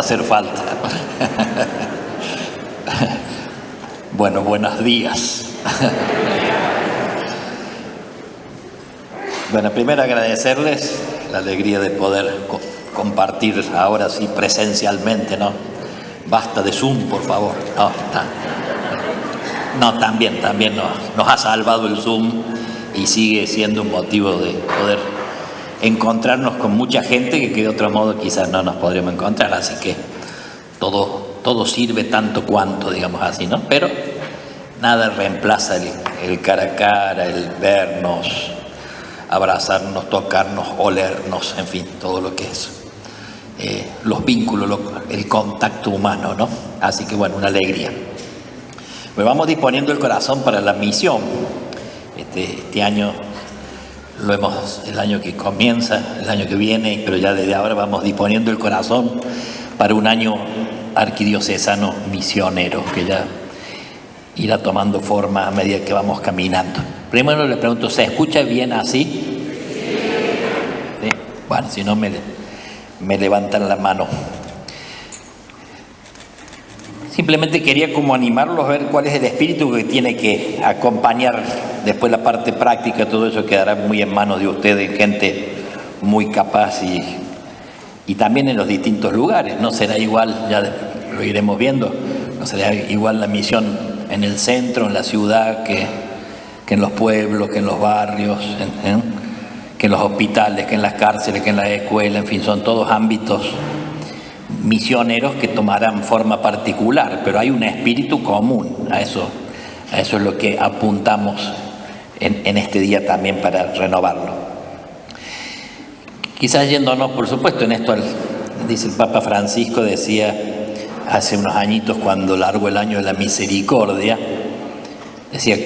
a hacer falta. Bueno, buenos días. Bueno, primero agradecerles la alegría de poder compartir ahora sí presencialmente, ¿no? Basta de Zoom, por favor. No, también nos ha salvado el Zoom y sigue siendo un motivo de poder encontrarnos con mucha gente que de otro modo quizás no nos podríamos encontrar, así que todo sirve tanto cuanto, digamos así, ¿no? Pero nada reemplaza el cara a cara, el vernos, abrazarnos, tocarnos, olernos, en fin, todo lo que es los vínculos, el contacto humano, ¿no? Así que bueno, una alegría. Pues vamos disponiendo el corazón para la misión. Este año el año que comienza, el año que viene, pero ya desde ahora vamos disponiendo el corazón para un año arquidiocesano misionero, que ya irá tomando forma a medida que vamos caminando. Primero le pregunto, ¿se escucha bien así? ¿Sí? Bueno, si no me levantan la mano. Simplemente quería como animarlos a ver cuál es el espíritu que tiene que acompañar después la parte práctica. Todo eso quedará muy en manos de ustedes, gente muy capaz y también en los distintos lugares. No será igual, ya lo iremos viendo, no será igual la misión en el centro, en la ciudad, que en los pueblos, que en los barrios, que en los hospitales, que en las cárceles, que en las escuelas, en fin, son todos ámbitos misioneros que tomarán forma particular, pero hay un espíritu común. A eso es lo que apuntamos en este día también para renovarlo. Quizás yéndonos, por supuesto, en esto, dice el Papa Francisco, decía hace unos añitos cuando largó el año de la misericordia, decía,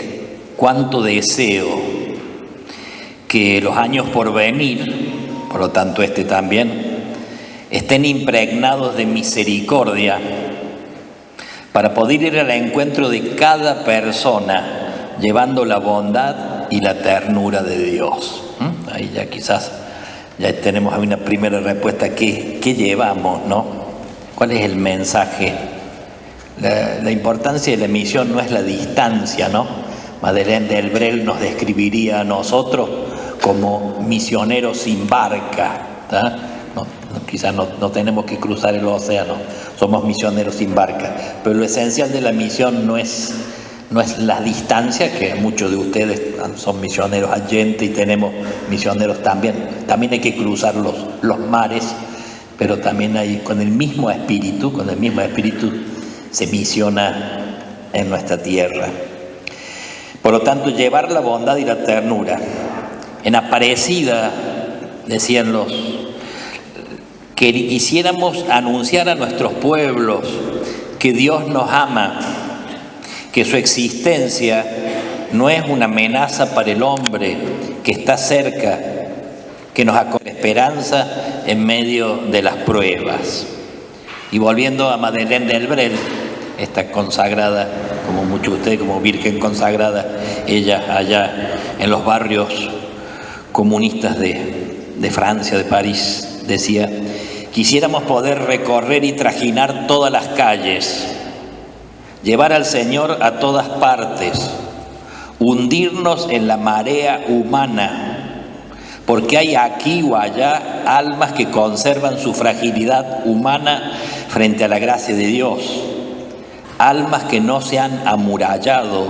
cuánto deseo que los años por venir, por lo tanto también, estén impregnados de misericordia para poder ir al encuentro de cada persona llevando la bondad y la ternura de Dios. Ahí ya quizás ya tenemos una primera respuesta. ¿Qué llevamos, no? ¿Cuál es el mensaje? La importancia de la misión no es la distancia, ¿no? Madeleine Delbrel nos describiría a nosotros como misioneros sin barca, ¿tá? Quizás no tenemos que cruzar el océano, somos misioneros sin barca, pero lo esencial de la misión no es la distancia, que muchos de ustedes son misioneros allende y tenemos misioneros también hay que cruzar los mares, pero también hay con el mismo espíritu se misiona en nuestra tierra. Por lo tanto, llevar la bondad y la ternura. En Aparecida, decían que quisiéramos anunciar a nuestros pueblos que Dios nos ama, que su existencia no es una amenaza para el hombre, que está cerca, que nos acoge esperanza en medio de las pruebas. Y volviendo a Madeleine Delbrel, esta consagrada, como muchos de ustedes, como virgen consagrada, ella allá en los barrios comunistas de Francia, de París, decía, quisiéramos poder recorrer y trajinar todas las calles, llevar al Señor a todas partes, hundirnos en la marea humana, porque hay aquí o allá almas que conservan su fragilidad humana frente a la gracia de Dios, almas que no se han amurallado,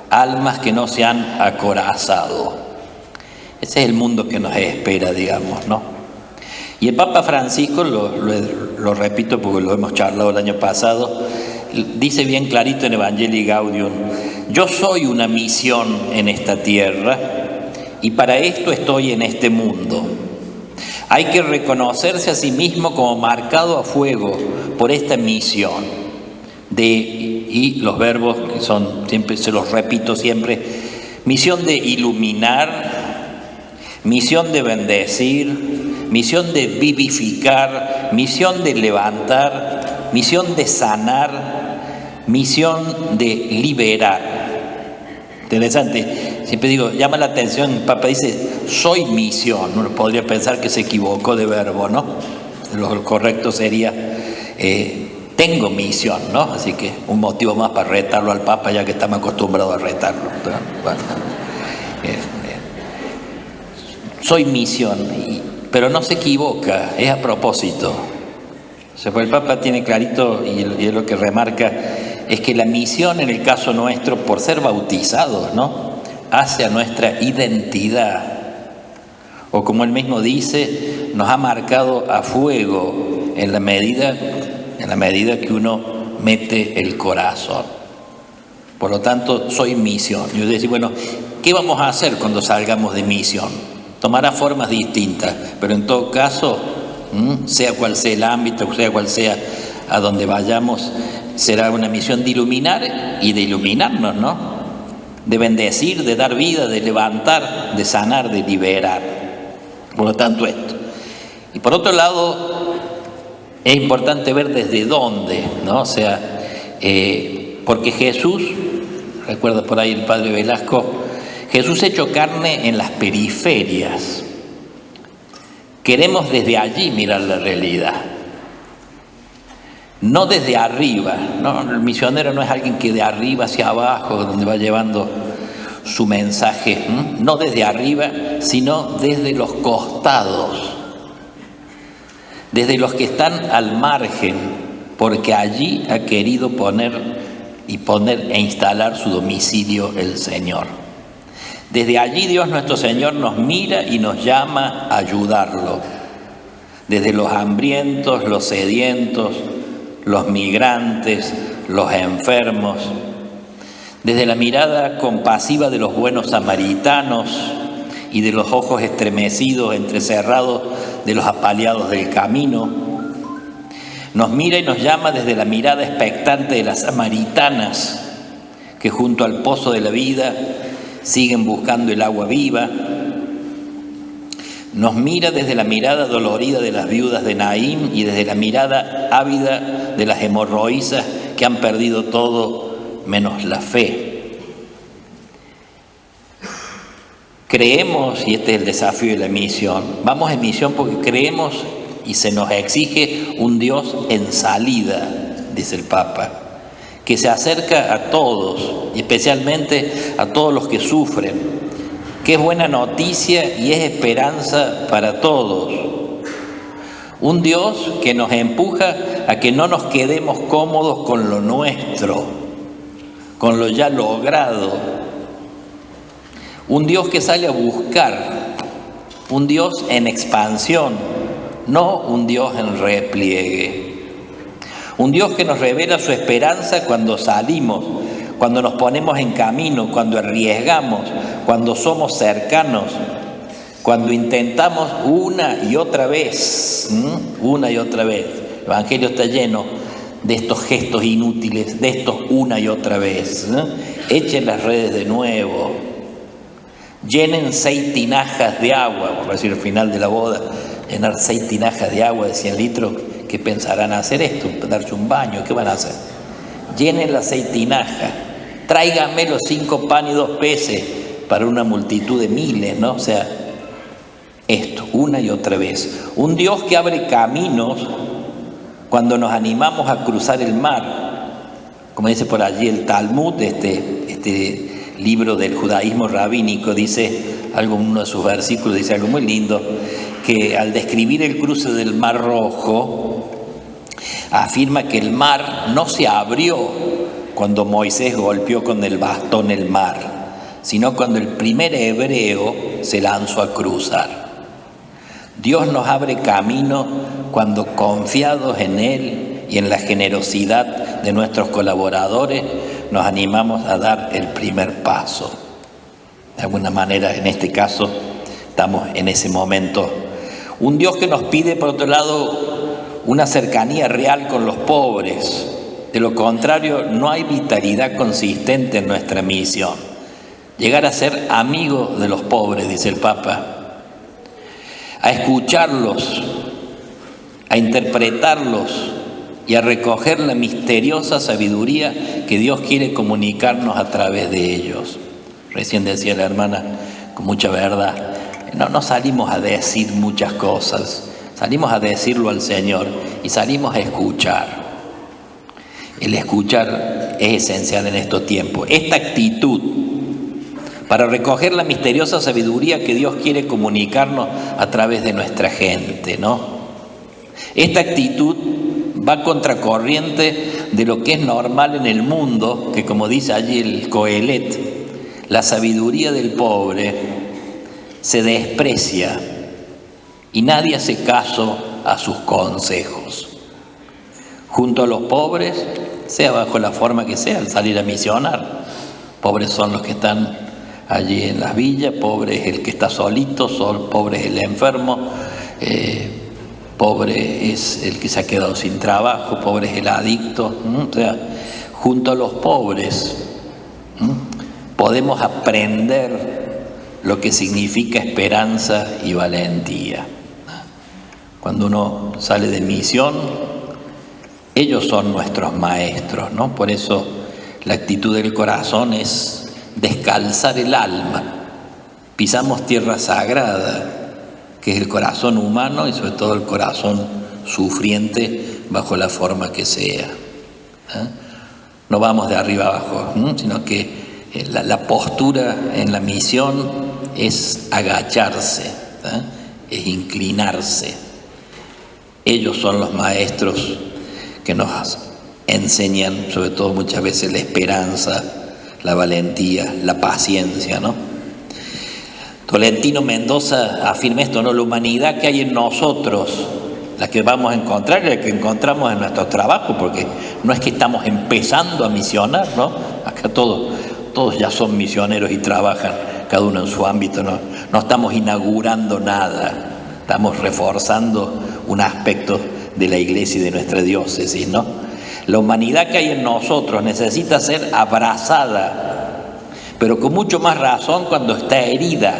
almas que no se han acorazado. Ese es el mundo que nos espera, digamos, ¿no? Y el Papa Francisco, lo repito porque lo hemos charlado el año pasado, dice bien clarito en Evangelii Gaudium, yo soy una misión en esta tierra y para esto estoy en este mundo. Hay que reconocerse a sí mismo como marcado a fuego por esta misión. Y los verbos que son, siempre se los repito siempre, misión de iluminar, misión de bendecir, misión de vivificar, misión de levantar, misión de sanar, misión de liberar. Interesante, siempre digo, llama la atención, el Papa dice, soy misión. Uno podría pensar que se equivocó de verbo, ¿no? Lo correcto sería, tengo misión, ¿no? Así que un motivo más para retarlo al Papa, ya que estamos acostumbrados a retarlo. Bueno, soy misión, pero no se equivoca, es a propósito. O sea, pues el Papa tiene clarito, y es lo que remarca, es que la misión en el caso nuestro, por ser bautizados, ¿no?, hace a nuestra identidad, o como él mismo dice, nos ha marcado a fuego en la medida que uno mete el corazón. Por lo tanto, soy misión. Y yo decía, bueno, ¿qué vamos a hacer cuando salgamos de misión? Tomará formas distintas, pero en todo caso, sea cual sea el ámbito, sea cual sea a donde vayamos, será una misión de iluminar y de iluminarnos, ¿no? De bendecir, de dar vida, de levantar, de sanar, de liberar. Por lo tanto, esto. Y por otro lado, es importante ver desde dónde, ¿no? O sea, porque Jesús, recuerda por ahí el padre Velasco, Jesús hecho carne en las periferias. Queremos desde allí mirar la realidad, no desde arriba, ¿no? El misionero no es alguien que de arriba hacia abajo, donde va llevando su mensaje, no desde arriba, sino desde los costados, desde los que están al margen, porque allí ha querido poner e instalar su domicilio el Señor. Desde allí Dios nuestro Señor nos mira y nos llama a ayudarlo, desde los hambrientos, los sedientos, los migrantes, los enfermos, desde la mirada compasiva de los buenos samaritanos y de los ojos estremecidos, entrecerrados de los apaleados del camino. Nos mira y nos llama desde la mirada expectante de las samaritanas que junto al pozo de la vida siguen buscando el agua viva. Nos mira desde la mirada dolorida de las viudas de Naín y desde la mirada ávida de las hemorroísas que han perdido todo menos la fe. Creemos, y este es el desafío de la misión, vamos en misión porque creemos y se nos exige un Dios en salida, dice el Papa, que se acerca a todos, y especialmente a todos los que sufren, que es buena noticia y es esperanza para todos. Un Dios que nos empuja a que no nos quedemos cómodos con lo nuestro, con lo ya logrado. Un Dios que sale a buscar, un Dios en expansión, no un Dios en repliegue. Un Dios que nos revela su esperanza cuando salimos, cuando nos ponemos en camino, cuando arriesgamos, cuando somos cercanos, cuando intentamos una y otra vez. El Evangelio está lleno de estos gestos inútiles, de estos una y otra vez. Echen las redes de nuevo, llenen 6 tinajas de agua, por decir al final de la boda, llenar 6 tinajas de agua de 100 litros, ¿qué pensarán hacer esto? ¿Darse un baño? ¿Qué van a hacer? Llenen las 6 tinajas, tráiganme los 5 panes y 2 peces para una multitud de miles, ¿no? O sea, esto, una y otra vez. Un Dios que abre caminos cuando nos animamos a cruzar el mar. Como dice por allí el Talmud, este libro del judaísmo rabínico, dice algo en uno de sus versículos, dice algo muy lindo, que al describir el cruce del Mar Rojo, afirma que el mar no se abrió cuando Moisés golpeó con el bastón el mar, sino cuando el primer hebreo se lanzó a cruzar. Dios nos abre camino cuando, confiados en Él y en la generosidad de nuestros colaboradores, nos animamos a dar el primer paso. De alguna manera, en este caso, estamos en ese momento. Un Dios que nos pide, por otro lado, una cercanía real con los pobres. De lo contrario, no hay vitalidad consistente en nuestra misión. Llegar a ser amigos de los pobres, dice el Papa, a escucharlos, a interpretarlos y a recoger la misteriosa sabiduría que Dios quiere comunicarnos a través de ellos. Recién decía la hermana con mucha verdad, no salimos a decir muchas cosas, salimos a decirlo al Señor y salimos a escuchar. El escuchar es esencial en estos tiempos. Esta actitud para recoger la misteriosa sabiduría que Dios quiere comunicarnos a través de nuestra gente, ¿no? Esta actitud va contracorriente de lo que es normal en el mundo, que como dice allí el Coelet, la sabiduría del pobre se desprecia y nadie hace caso a sus consejos. Junto a los pobres, sea bajo la forma que sea, al salir a misionar, pobres son los que están allí en las villas, pobre es el que está solito, pobre es el enfermo, pobre es el que se ha quedado sin trabajo, pobre es el adicto. O sea, junto a los pobres podemos aprender lo que significa esperanza y valentía. Cuando uno sale de misión, ellos son nuestros maestros, ¿no? Por eso la actitud del corazón es descalzar el alma. Pisamos tierra sagrada, que es el corazón humano y sobre todo el corazón sufriente bajo la forma que sea. No vamos de arriba abajo, sino que la postura en la misión es agacharse, es inclinarse. Ellos son los maestros que nos enseñan, sobre todo muchas veces, la esperanza, la valentía, la paciencia, ¿no? Tolentino Mendoza afirma esto, ¿no? La humanidad que hay en nosotros, la que vamos a encontrar y la que encontramos en nuestro trabajo, porque no es que estamos empezando a misionar, ¿no? Acá todos ya son misioneros y trabajan, cada uno en su ámbito, no estamos inaugurando nada, estamos reforzando un aspecto de la iglesia y de nuestra diócesis, ¿no? La humanidad que hay en nosotros necesita ser abrazada, pero con mucho más razón cuando está herida,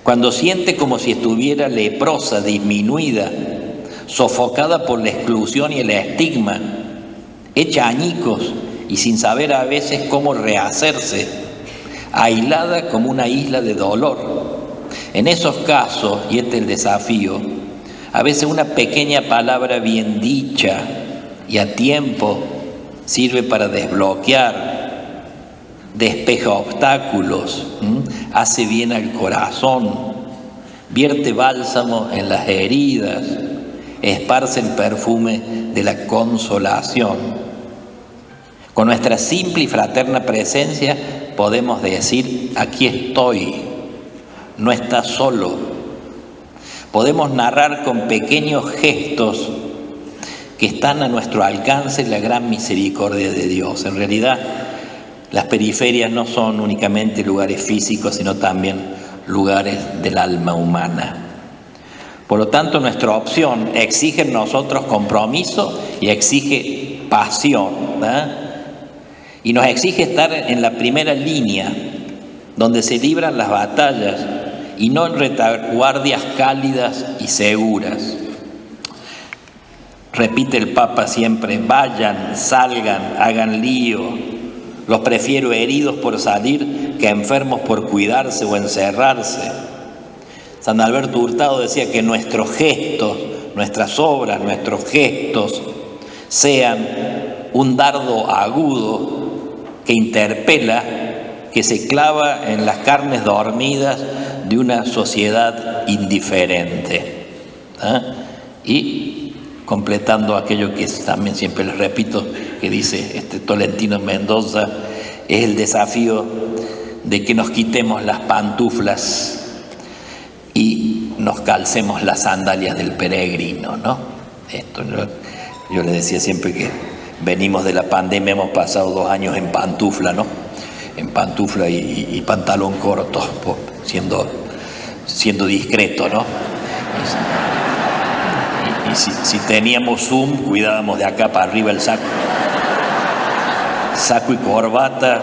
cuando siente como si estuviera leprosa, disminuida, sofocada por la exclusión y el estigma, hecha añicos y sin saber a veces cómo rehacerse, aislada como una isla de dolor. En esos casos, y este es el desafío, a veces una pequeña palabra bien dicha y a tiempo sirve para desbloquear, despeja obstáculos, hace bien al corazón, vierte bálsamo en las heridas, esparce el perfume de la consolación. Con nuestra simple y fraterna presencia podemos decir: aquí estoy, no estás solo. Podemos narrar con pequeños gestos que están a nuestro alcance la gran misericordia de Dios. En realidad, las periferias no son únicamente lugares físicos, sino también lugares del alma humana. Por lo tanto, nuestra opción exige en nosotros compromiso y exige pasión, ¿verdad? Y nos exige estar en la primera línea, donde se libran las batallas, y no en retaguardias cálidas y seguras. Repite el Papa siempre: vayan, salgan, hagan lío. Los prefiero heridos por salir que enfermos por cuidarse o encerrarse. San Alberto Hurtado decía que nuestros gestos, nuestras obras, nuestros gestos sean un dardo agudo que interpela, que se clava en las carnes dormidas de una sociedad indiferente. Y completando aquello que también siempre les repito, que dice Tolentino Mendoza, es el desafío de que nos quitemos las pantuflas y nos calcemos las sandalias del peregrino, ¿no? Yo le decía siempre que venimos de la pandemia, hemos pasado 2 años en pantufla, ¿no? En pantufla y pantalón corto, siendo discreto, ¿no? Y si teníamos Zoom, cuidábamos de acá para arriba el saco y corbata,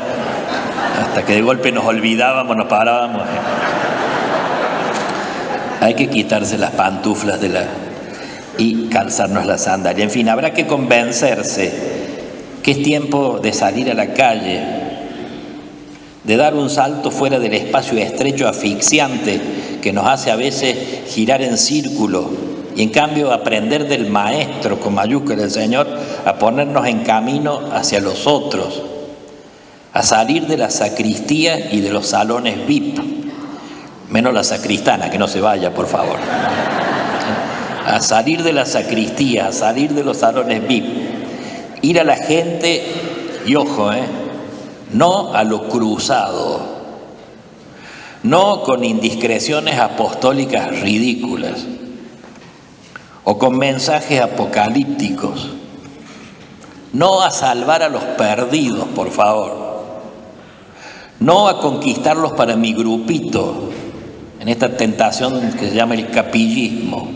hasta que de golpe nos olvidábamos, nos parábamos. Hay que quitarse las pantuflas y calzarnos las sandalias. En fin, habrá que convencerse que es tiempo de salir a la calle, de dar un salto fuera del espacio estrecho asfixiante que nos hace a veces girar en círculo, Y en cambio aprender del maestro con mayúscula, el Señor, a ponernos en camino hacia los otros, a salir de la sacristía y de los salones VIP, menos la sacristana, que no se vaya, por favor. A salir de la sacristía, a salir de los salones VIP, ir a la gente, y ojo, no a lo cruzado, no con indiscreciones apostólicas ridículas o con mensajes apocalípticos, no a salvar a los perdidos, por favor, no a conquistarlos para mi grupito, en esta tentación que se llama el capillismo,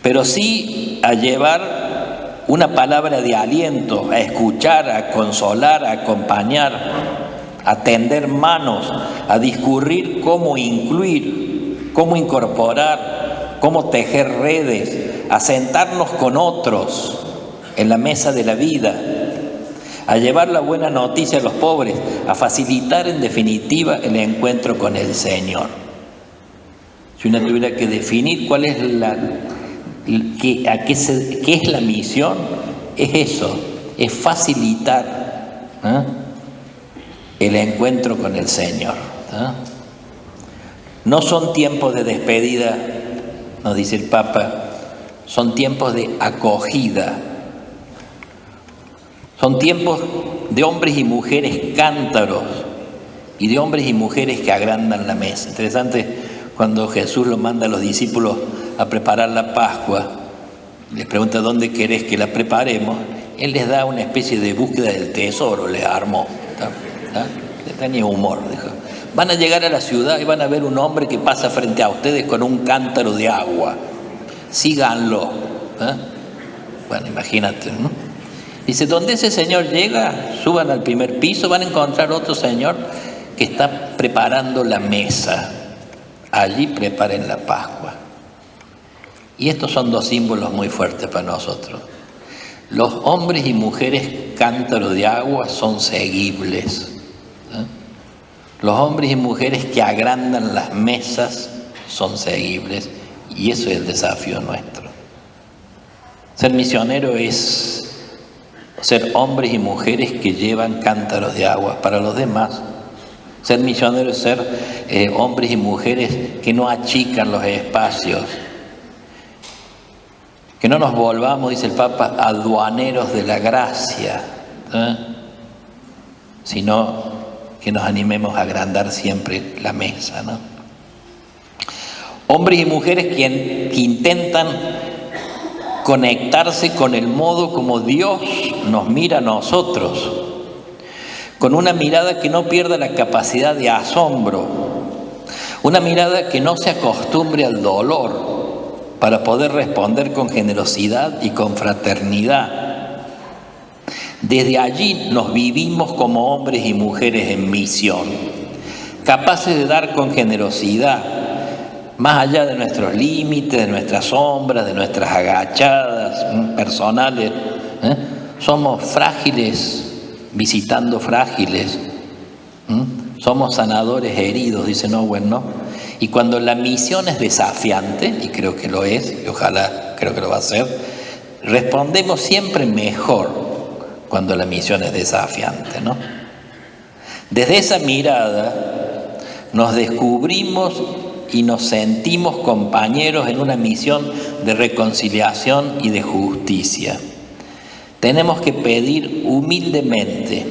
pero sí a llevar una palabra de aliento, a escuchar, a consolar, a acompañar, a tender manos, a discurrir cómo incluir, cómo incorporar, cómo tejer redes, a sentarnos con otros en la mesa de la vida, a llevar la buena noticia a los pobres, a facilitar en definitiva el encuentro con el Señor. Si uno tuviera que definir cuál es qué es la misión, es eso, es facilitar el encuentro con el Señor. No son tiempos de despedida, nos dice el Papa, son tiempos de acogida. Son tiempos de hombres y mujeres cántaros y de hombres y mujeres que agrandan la mesa. Interesante, cuando Jesús lo manda a los discípulos a preparar la Pascua, les pregunta dónde querés que la preparemos, Él les da una especie de búsqueda del tesoro, les armó. Tenía humor, dijo. Van a llegar a la ciudad y van a ver un hombre que pasa frente a ustedes con un cántaro de agua. Síganlo. Bueno, imagínate, ¿no? Dice, donde ese señor llega, suban al primer piso, van a encontrar otro señor que está preparando la mesa. Allí preparen la Pascua. Y estos son dos símbolos muy fuertes para nosotros. Los hombres y mujeres cántaro de agua son seguibles. Los hombres y mujeres que agrandan las mesas son seguibles, y eso es el desafío nuestro. Ser misionero es ser hombres y mujeres que llevan cántaros de agua para los demás. Ser misionero es ser hombres y mujeres que no achican los espacios, que no nos volvamos, dice el Papa, aduaneros de la gracia, sino que nos animemos a agrandar siempre la mesa, ¿no? Hombres y mujeres que intentan conectarse con el modo como Dios nos mira a nosotros, con una mirada que no pierda la capacidad de asombro, una mirada que no se acostumbre al dolor para poder responder con generosidad y con fraternidad. Desde allí nos vivimos como hombres y mujeres en misión, capaces de dar con generosidad, más allá de nuestros límites, de nuestras sombras, de nuestras agachadas personales. Somos frágiles, visitando frágiles. Somos sanadores heridos, dice Owen, ¿no? Y cuando la misión es desafiante, y creo que lo es, y ojalá creo que lo va a ser, respondemos siempre mejor cuando la misión es desafiante, ¿no? Desde esa mirada nos descubrimos y nos sentimos compañeros en una misión de reconciliación y de justicia. Tenemos que pedir humildemente,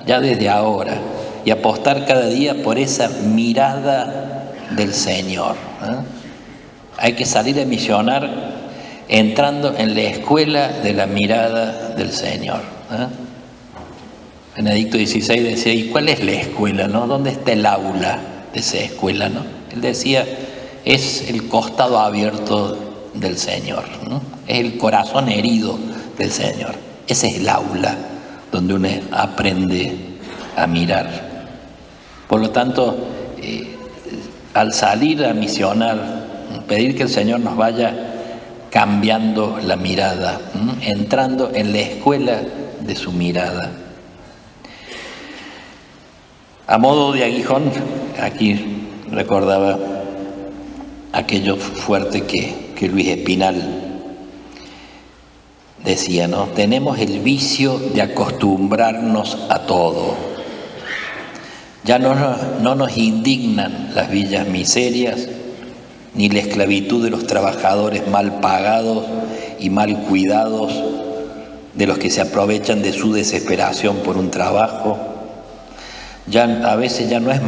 ya desde ahora, y apostar cada día por esa mirada del Señor. Hay que salir a misionar entrando en la escuela de la mirada del Señor. Benedicto XVI decía, ¿y cuál es la escuela, no? ¿Dónde está el aula de esa escuela, no? Él decía, es el costado abierto del Señor, ¿no? Es el corazón herido del Señor. Ese es el aula donde uno aprende a mirar. Por lo tanto, al salir a misionar, pedir que el Señor nos vaya cambiando la mirada, entrando en la escuela de su mirada. A modo de aguijón, aquí recordaba aquello fuerte que que Luis Espinal decía, ¿no? Tenemos el vicio de acostumbrarnos a todo. Ya no nos indignan las villas miserias, ni la esclavitud de los trabajadores mal pagados y mal cuidados, de los que se aprovechan de su desesperación por un trabajo. Ya a veces ya no es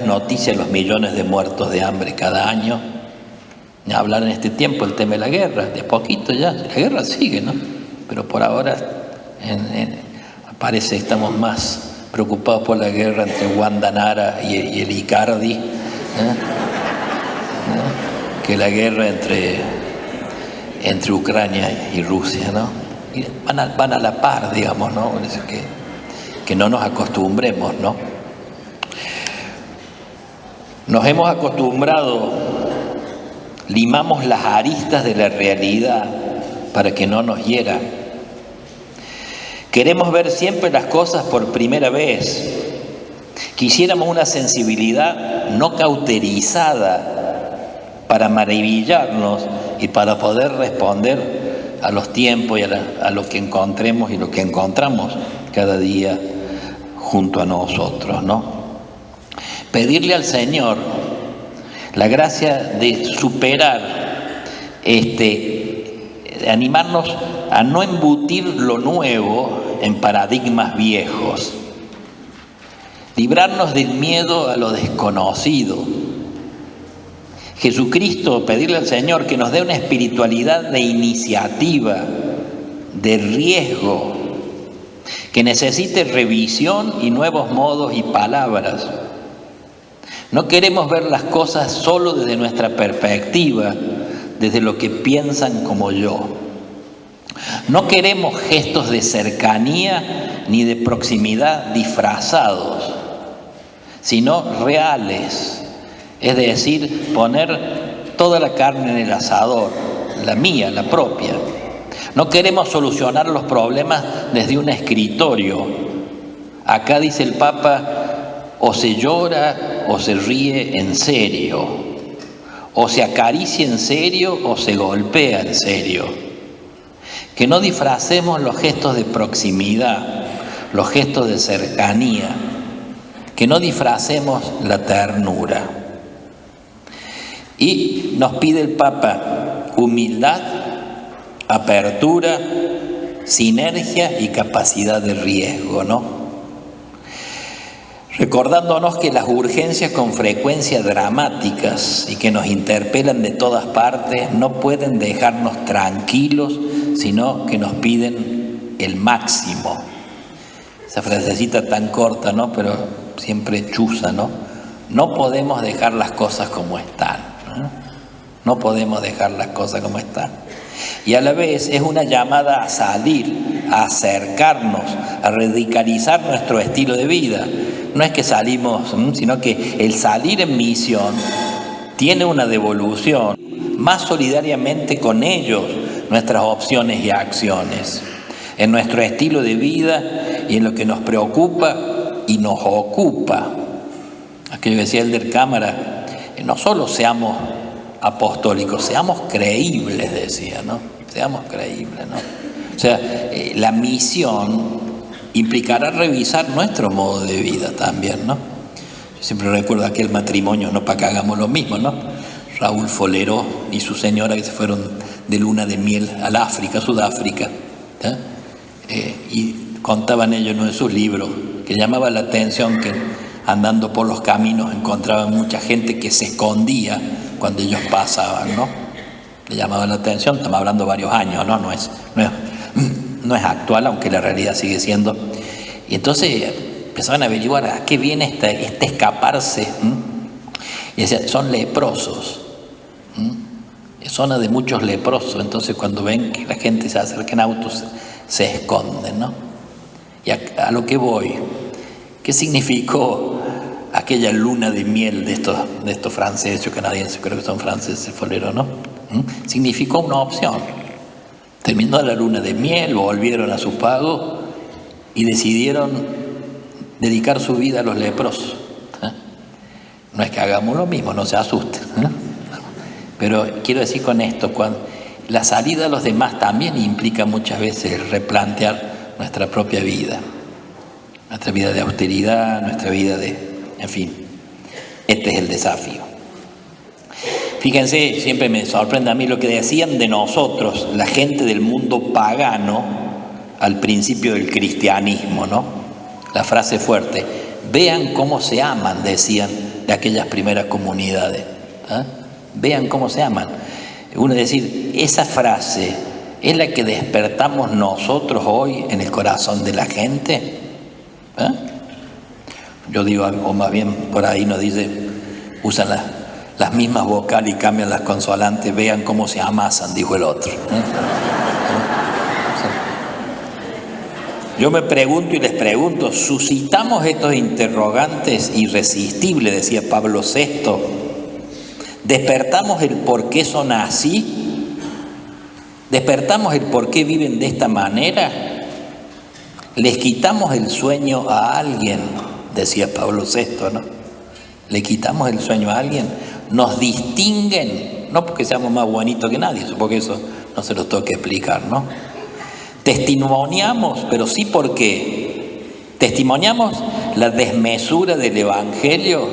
noticia los millones de muertos de hambre cada año. Hablar en este tiempo el tema de la guerra, de poquito ya, la guerra sigue, ¿no? Pero por ahora parece que estamos más preocupados por la guerra entre Wanda Nara y el Icardi, ¿no? Que la guerra entre Ucrania y Rusia, ¿no? Y van a la par, digamos, ¿no? Es que no nos acostumbremos, ¿no? Nos hemos acostumbrado, limamos las aristas de la realidad para que no nos hiera. Queremos ver siempre las cosas por primera vez. Quisiéramos una sensibilidad no cauterizada para maravillarnos y para poder responder a los tiempos y a lo que encontremos y lo que encontramos cada día junto a nosotros, ¿no? Pedirle al Señor la gracia de superar, de animarnos a no embutir lo nuevo en paradigmas viejos, librarnos del miedo a lo desconocido. Jesucristo, pedirle al Señor que nos dé una espiritualidad de iniciativa, de riesgo, que necesite revisión y nuevos modos y palabras. No queremos ver las cosas solo desde nuestra perspectiva, desde lo que piensan como yo. No queremos gestos de cercanía ni de proximidad disfrazados, sino reales. Es decir, poner toda la carne en el asador, la mía, la propia. No queremos solucionar los problemas desde un escritorio. Acá dice el Papa, o se llora o se ríe en serio, o se acaricia en serio o se golpea en serio. Que no disfracemos los gestos de proximidad, los gestos de cercanía, que no disfracemos la ternura. Y nos pide el Papa humildad, apertura, sinergia y capacidad de riesgo, ¿no? Recordándonos que las urgencias con frecuencia dramáticas y que nos interpelan de todas partes no pueden dejarnos tranquilos, sino que nos piden el máximo. Esa frasecita tan corta, ¿no? Pero siempre chuza, ¿no? No podemos dejar las cosas como están. No podemos dejar las cosas como están. Y a la vez es una llamada a salir, a acercarnos, a radicalizar nuestro estilo de vida. No es que salimos, sino que el salir en misión tiene una devolución, más solidariamente con ellos, nuestras opciones y acciones, en nuestro estilo de vida y en lo que nos preocupa y nos ocupa. Aquello que decía Elder Cámara, no solo seamos apostólicos, seamos creíbles, decía, ¿no? Seamos creíbles, ¿no? O sea, la misión implicará revisar nuestro modo de vida también, ¿no? Yo siempre recuerdo aquel matrimonio, no para que hagamos lo mismo, ¿no? Raúl Folero y su señora que se fueron de luna de miel al África, Sudáfrica, y contaban ellos en uno de sus libros que llamaba la atención que andando por los caminos encontraban mucha gente que se escondía cuando ellos pasaban, ¿no? Le llamaba la atención, estamos hablando varios años, ¿no? No es actual, aunque la realidad sigue siendo. Y entonces empezaban a averiguar a qué viene este escaparse. Y decían, son leprosos. Es zona de muchos leprosos. Entonces cuando ven que la gente se acerca en autos, se esconden, ¿no? Y a lo que voy, ¿qué significó aquella luna de miel de estos franceses o canadienses? Creo que son franceses, Folero, ¿no? Significó una opción. Terminó la luna de miel, volvieron a su pago y decidieron dedicar su vida a los leprosos. No es que hagamos lo mismo, no se asusten. Pero quiero decir con esto, cuando la salida a los demás también implica muchas veces el replantear nuestra propia vida, nuestra vida de austeridad, nuestra vida en fin, este es el desafío. Fíjense, siempre me sorprende a mí lo que decían de nosotros, la gente del mundo pagano, al principio del cristianismo, ¿no? La frase fuerte, vean cómo se aman, decían de aquellas primeras comunidades. Vean cómo se aman. Uno decir, esa frase es la que despertamos nosotros hoy en el corazón de la gente. Yo digo algo más bien, por ahí nos dice, usan las mismas vocales y cambian las consonantes, vean cómo se amasan, dijo el otro. Yo me pregunto y les pregunto, ¿suscitamos estos interrogantes irresistibles, decía Pablo VI? ¿Despertamos el por qué son así? ¿Despertamos el por qué viven de esta manera? ¿Les quitamos el sueño a alguien? Decía Pablo VI, ¿no? ¿Le quitamos el sueño a alguien? ¿Nos distinguen? No porque seamos más bonitos que nadie, supongo que eso no se los tengo que explicar, ¿no? Testimoniamos, pero sí porque testimoniamos la desmesura del Evangelio,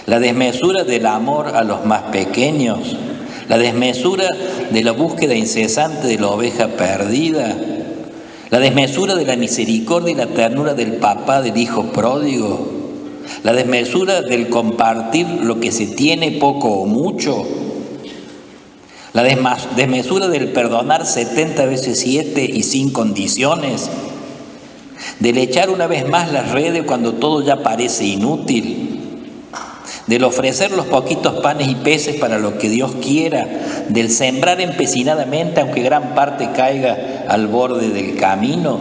la desmesura del amor a los más pequeños, la desmesura de la búsqueda incesante de la oveja perdida, la desmesura de la misericordia y la ternura del papá del hijo pródigo, la desmesura del compartir lo que se tiene poco o mucho, la desmesura del perdonar 70 veces 7 y sin condiciones, del echar una vez más las redes cuando todo ya parece inútil, del ofrecer los poquitos panes y peces para lo que Dios quiera, del sembrar empecinadamente aunque gran parte caiga al borde del camino,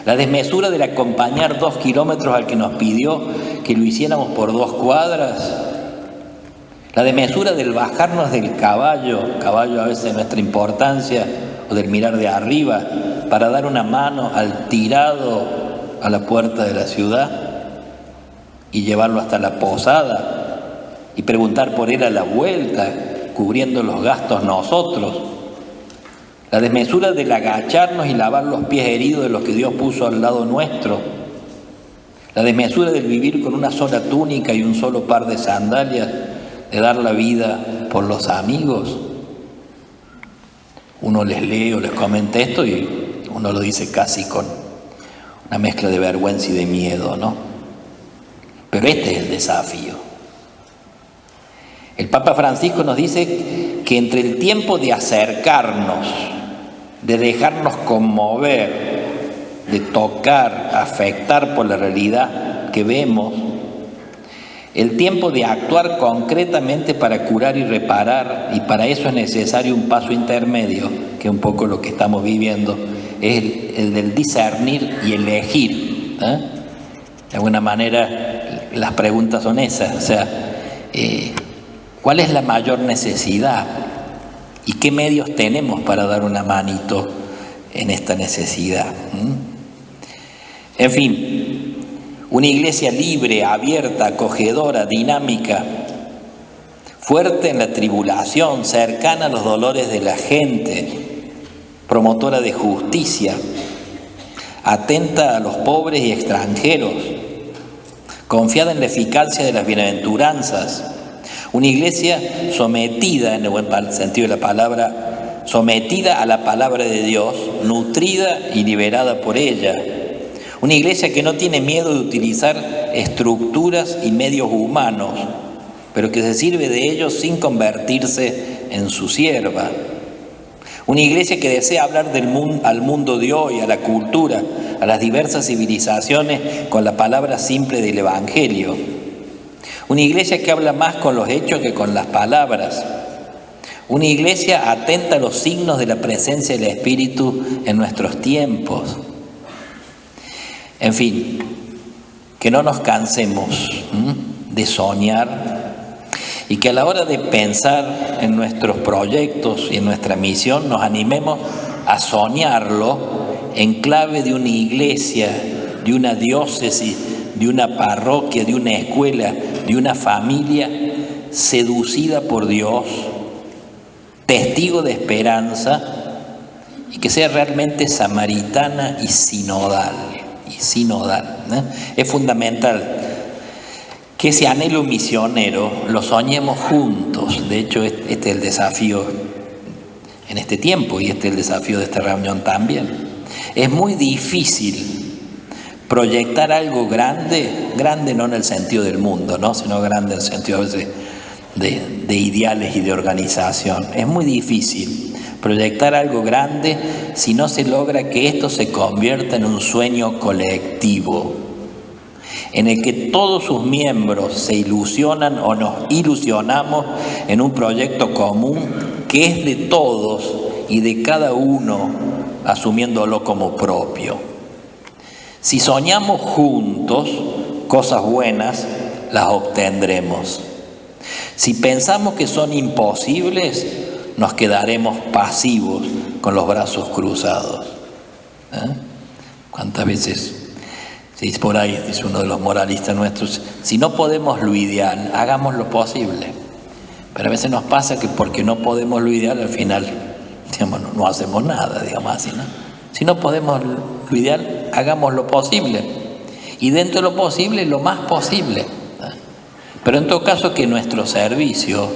la desmesura del acompañar 2 kilómetros al que nos pidió que lo hiciéramos por 2 cuadras, la desmesura del bajarnos del caballo a veces de nuestra importancia, o del mirar de arriba, para dar una mano al tirado a la puerta de la ciudad y llevarlo hasta la posada y preguntar por él a la vuelta, cubriendo los gastos nosotros. La desmesura del agacharnos y lavar los pies heridos de los que Dios puso al lado nuestro. La desmesura del vivir con una sola túnica y un solo par de sandalias, de dar la vida por los amigos. Uno les lee o les comenta esto y uno lo dice casi con una mezcla de vergüenza y de miedo, ¿no? Pero este es el desafío. El Papa Francisco nos dice que entre el tiempo de acercarnos, de dejarnos conmover, de tocar, afectar por la realidad que vemos, el tiempo de actuar concretamente para curar y reparar, y para eso es necesario un paso intermedio, que es un poco lo que estamos viviendo, es el del discernir y elegir. De alguna manera las preguntas son esas, o sea, ¿cuál es la mayor necesidad? ¿Y qué medios tenemos para dar una manito en esta necesidad? En fin, una iglesia libre, abierta, acogedora, dinámica, fuerte en la tribulación, cercana a los dolores de la gente, promotora de justicia, atenta a los pobres y extranjeros, confiada en la eficacia de las bienaventuranzas. Una iglesia sometida, en el buen sentido de la palabra, sometida a la palabra de Dios, nutrida y liberada por ella. Una iglesia que no tiene miedo de utilizar estructuras y medios humanos, pero que se sirve de ellos sin convertirse en su sierva. Una iglesia que desea hablar al mundo de hoy, a la cultura, a las diversas civilizaciones con la palabra simple del Evangelio. Una iglesia que habla más con los hechos que con las palabras. Una iglesia atenta a los signos de la presencia del Espíritu en nuestros tiempos. En fin, que no nos cansemos de soñar y que a la hora de pensar en nuestros proyectos y en nuestra misión nos animemos a soñarlo en clave de una iglesia, de una diócesis, de una parroquia, de una escuela, de una familia seducida por Dios, testigo de esperanza y que sea realmente samaritana y sinodal. ¿No? Es fundamental que ese anhelo misionero lo soñemos juntos. De hecho, este es el desafío en este tiempo y este es el desafío de esta reunión también. Es muy difícil proyectar algo grande, grande no en el sentido del mundo, ¿no? Sino grande en el sentido a veces de ideales y de organización. Es muy difícil proyectar algo grande si no se logra que esto se convierta en un sueño colectivo, en el que todos sus miembros se ilusionan o nos ilusionamos en un proyecto común que es de todos y de cada uno asumiéndolo como propio. Si soñamos juntos cosas buenas, las obtendremos. Si pensamos que son imposibles, nos quedaremos pasivos con los brazos cruzados. ¿Cuántas veces? Si es por ahí, dice uno de los moralistas nuestros, si no podemos lo ideal, hagamos lo posible. Pero a veces nos pasa que porque no podemos lo ideal, al final, digamos, no hacemos nada, digamos así, ¿no? Si no podemos lo ideal, hagamos lo posible. Y dentro de lo posible, lo más posible. Pero en todo caso, que nuestro servicio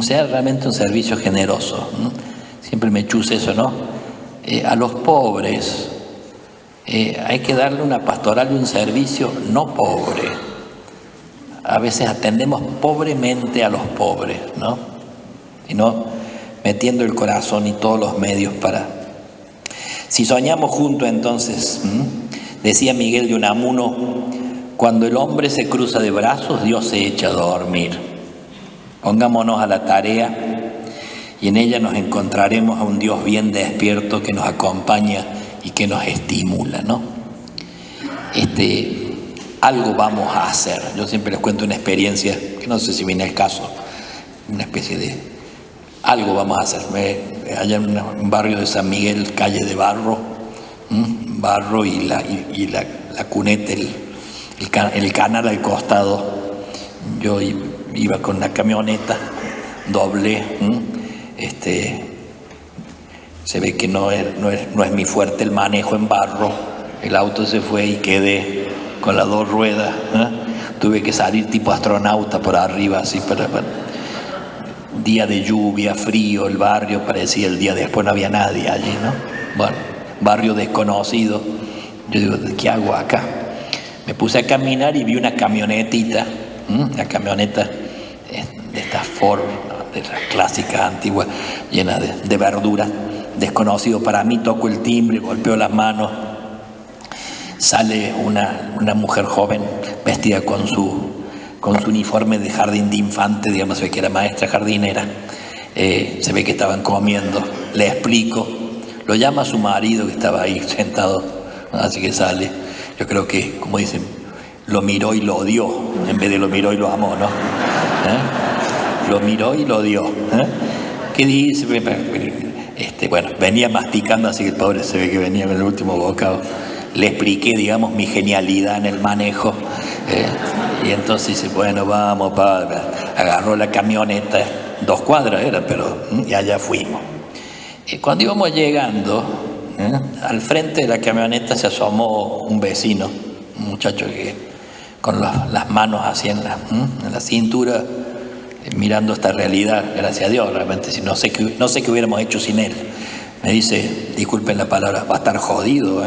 sea realmente un servicio generoso. Siempre me chusa eso, ¿no? A los pobres hay que darle una pastoral y un servicio no pobre. A veces atendemos pobremente a los pobres, ¿no? Sino metiendo el corazón y todos los medios para... Si soñamos juntos, entonces, decía Miguel de Unamuno, cuando el hombre se cruza de brazos, Dios se echa a dormir. Pongámonos a la tarea y en ella nos encontraremos a un Dios bien despierto que nos acompaña y que nos estimula, ¿no? Algo vamos a hacer. Yo siempre les cuento una experiencia, que no sé si viene el caso, una especie de algo vamos a hacer. Allá en un barrio de San Miguel, calle de Barro, Barro y la cuneta, el canal al costado. Yo iba con la camioneta, doblé, se ve que no es mi fuerte el manejo en barro. El auto se fue y quedé con las dos ruedas. Tuve que salir tipo astronauta por arriba, así para día de lluvia, frío, el barrio parecía el día después, no había nadie allí, ¿no? Bueno, barrio desconocido. Yo digo, ¿qué hago acá? Me puse a caminar y vi una camionetita, una camioneta de estas Ford, de las clásicas antiguas, llena de verduras. Desconocido para mí, toco el timbre, golpeo las manos. Sale una mujer joven vestida con su uniforme de jardín de infante, digamos, se ve que era maestra jardinera. Se ve que estaban comiendo. Le explico. Lo llama a su marido que estaba ahí sentado, así que sale. Yo creo que, como dicen, lo miró y lo odió, en vez de lo miró y lo amó, ¿no? Lo miró y lo odió. ¿Qué dice? Bueno, venía masticando, así que el pobre se ve que venía con el último bocado. Le expliqué, digamos, mi genialidad en el manejo. Y entonces dice, bueno, vamos, padre. Agarró la camioneta, 2 cuadras era, pero y allá fuimos. Cuando íbamos llegando, al frente de la camioneta se asomó un vecino, un muchacho que con las manos así en la cintura, mirando esta realidad, gracias a Dios, realmente, si no sé qué hubiéramos hecho sin él. Me dice, disculpen la palabra, va a estar jodido,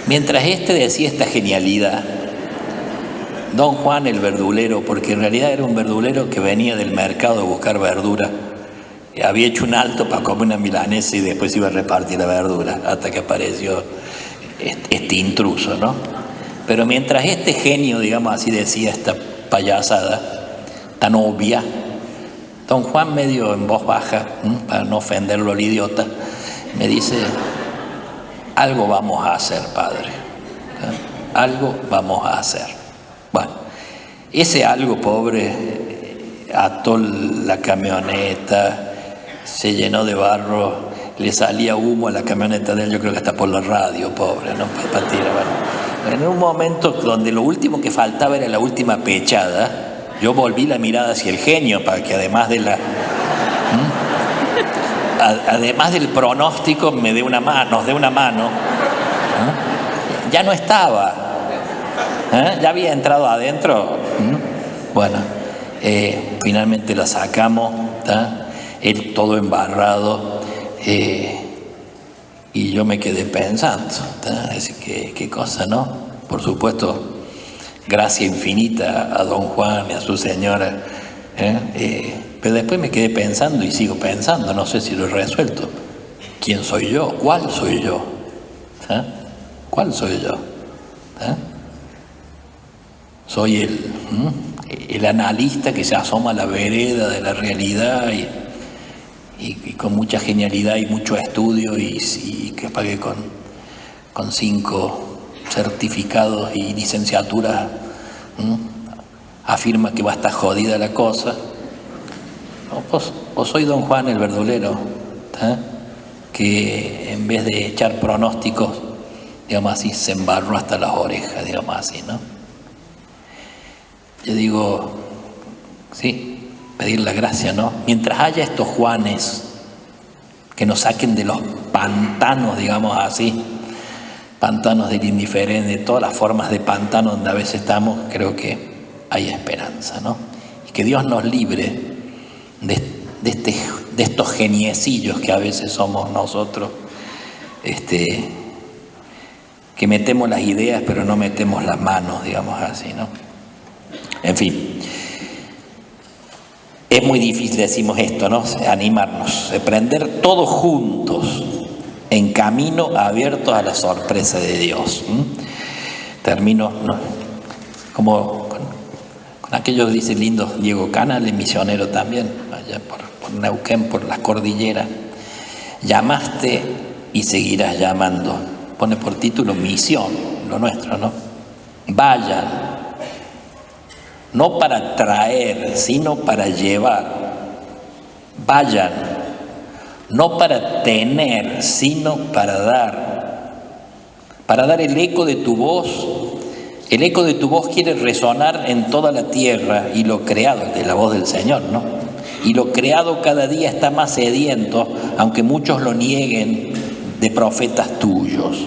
Mientras decía esta genialidad, don Juan el verdulero, porque en realidad era un verdulero que venía del mercado a buscar verdura, había hecho un alto para comer una milanesa y después iba a repartir la verdura, hasta que apareció este intruso, ¿no? Pero mientras este genio, digamos así, decía esta payasada tan obvia, don Juan, medio en voz baja, para no ofenderlo al idiota, me dice, algo vamos a hacer, padre. Algo vamos a hacer. Bueno, ese algo, pobre, ató la camioneta, se llenó de barro, le salía humo a la camioneta de él, yo creo que hasta por la radio, pobre, ¿no? Para tirar, bueno. En un momento donde lo último que faltaba era la última pechada, Yo volví la mirada hacia el genio para que además de además del pronóstico nos dé una mano. Ya no estaba. Ya había entrado adentro. Bueno, finalmente la sacamos, él todo embarrado, y yo me quedé pensando, es que qué cosa, ¿no? Por supuesto, gracia infinita a don Juan y a su señora, pero después me quedé pensando y sigo pensando, no sé si lo he resuelto. ¿Quién soy yo? ¿Cuál soy yo? ¿Cuál soy yo? Soy el analista que se asoma a la vereda de la realidad y con mucha genialidad y mucho estudio y que pague con 5 certificados y licenciaturas, afirma que va a estar jodida la cosa. O soy don Juan el verdulero, que en vez de echar pronósticos, digamos así, se embarró hasta las orejas, digamos así, ¿no? Yo digo, sí, pedir la gracia, ¿no? Mientras haya estos Juanes que nos saquen de los pantanos, digamos así, pantanos del indiferente, de todas las formas de pantano donde a veces estamos, creo que hay esperanza, ¿no? Y que Dios nos libre de estos geniecillos que a veces somos nosotros, que metemos las ideas pero no metemos las manos, digamos así, ¿no? En fin, es muy difícil, decimos esto, ¿no? Animarnos, emprender todos juntos en camino abierto a la sorpresa de Dios. Termino, ¿no? Como con aquellos, dice lindo Diego Canales, misionero también, allá por Neuquén, por las cordilleras. Llamaste y seguirás llamando. Pone por título misión, lo nuestro, ¿no? Vayan. No para traer, sino para llevar. Vayan, no para tener, sino para dar. Para dar el eco de tu voz. El eco de tu voz quiere resonar en toda la tierra y lo creado, de la voz del Señor, ¿no? Y lo creado cada día está más sediento, aunque muchos lo nieguen, de profetas tuyos.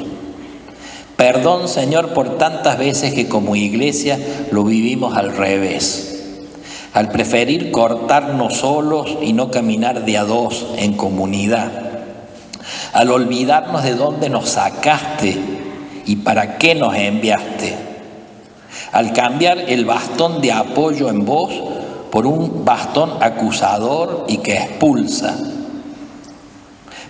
Perdón, Señor, por tantas veces que como iglesia lo vivimos al revés, al preferir cortarnos solos y no caminar de a dos en comunidad, al olvidarnos de dónde nos sacaste y para qué nos enviaste, al cambiar el bastón de apoyo en vos por un bastón acusador y que expulsa.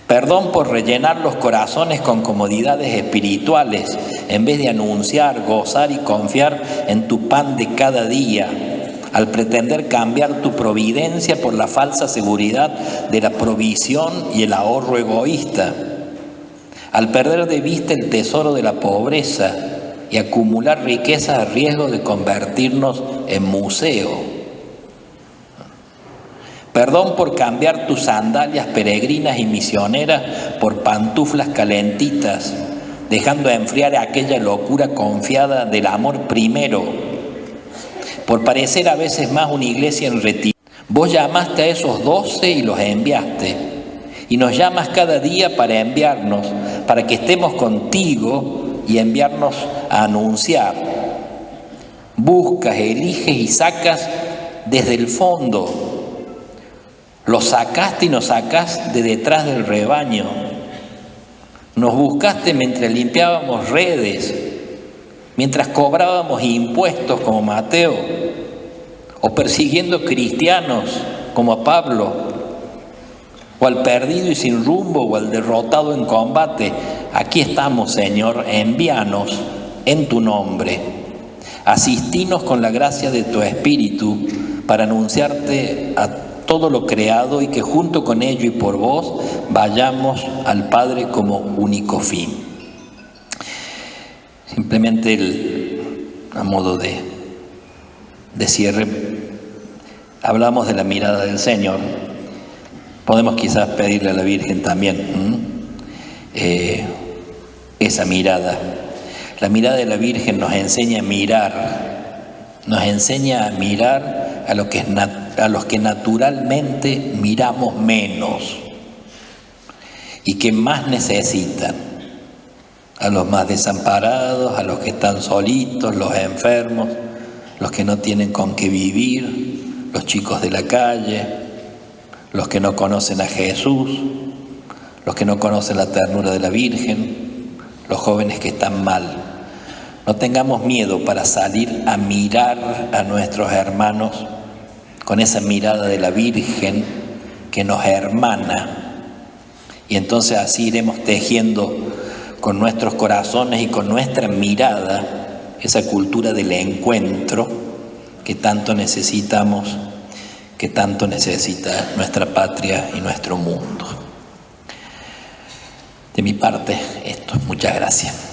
Perdón por rellenar los corazones con comodidades espirituales en vez de anunciar, gozar y confiar en tu pan de cada día, al pretender cambiar tu providencia por la falsa seguridad de la provisión y el ahorro egoísta, al perder de vista el tesoro de la pobreza y acumular riqueza a riesgo de convertirnos en museo. Perdón por cambiar tus sandalias peregrinas y misioneras por pantuflas calentitas, dejando enfriar aquella locura confiada del amor primero, por parecer a veces más una iglesia en retiro. Vos llamaste a esos 12 y los enviaste, y nos llamas cada día para enviarnos, para que estemos contigo y enviarnos a anunciar. Buscas, eliges y sacas desde el fondo. Los sacaste y nos sacás de detrás del rebaño. Nos buscaste mientras limpiábamos redes, mientras cobrábamos impuestos como Mateo, o persiguiendo cristianos como a Pablo, o al perdido y sin rumbo, o al derrotado en combate. Aquí estamos, Señor, envíanos en tu nombre. Asistinos con la gracia de tu Espíritu para anunciarte a todo lo creado y que junto con ello y por vos vayamos al Padre como único fin. Simplemente a modo de cierre, hablamos de la mirada del Señor. Podemos quizás pedirle a la Virgen también esa mirada. La mirada de la Virgen nos enseña a mirar a los que naturalmente miramos menos y que más necesitan, a los más desamparados, a los que están solitos, los enfermos, los que no tienen con qué vivir, los chicos de la calle, los que no conocen a Jesús, los que no conocen la ternura de la Virgen, los jóvenes que están mal. No tengamos miedo para salir a mirar a nuestros hermanos con esa mirada de la Virgen que nos hermana, y entonces así iremos tejiendo con nuestros corazones y con nuestra mirada esa cultura del encuentro que tanto necesitamos, que tanto necesita nuestra patria y nuestro mundo. De mi parte, esto. Muchas gracias.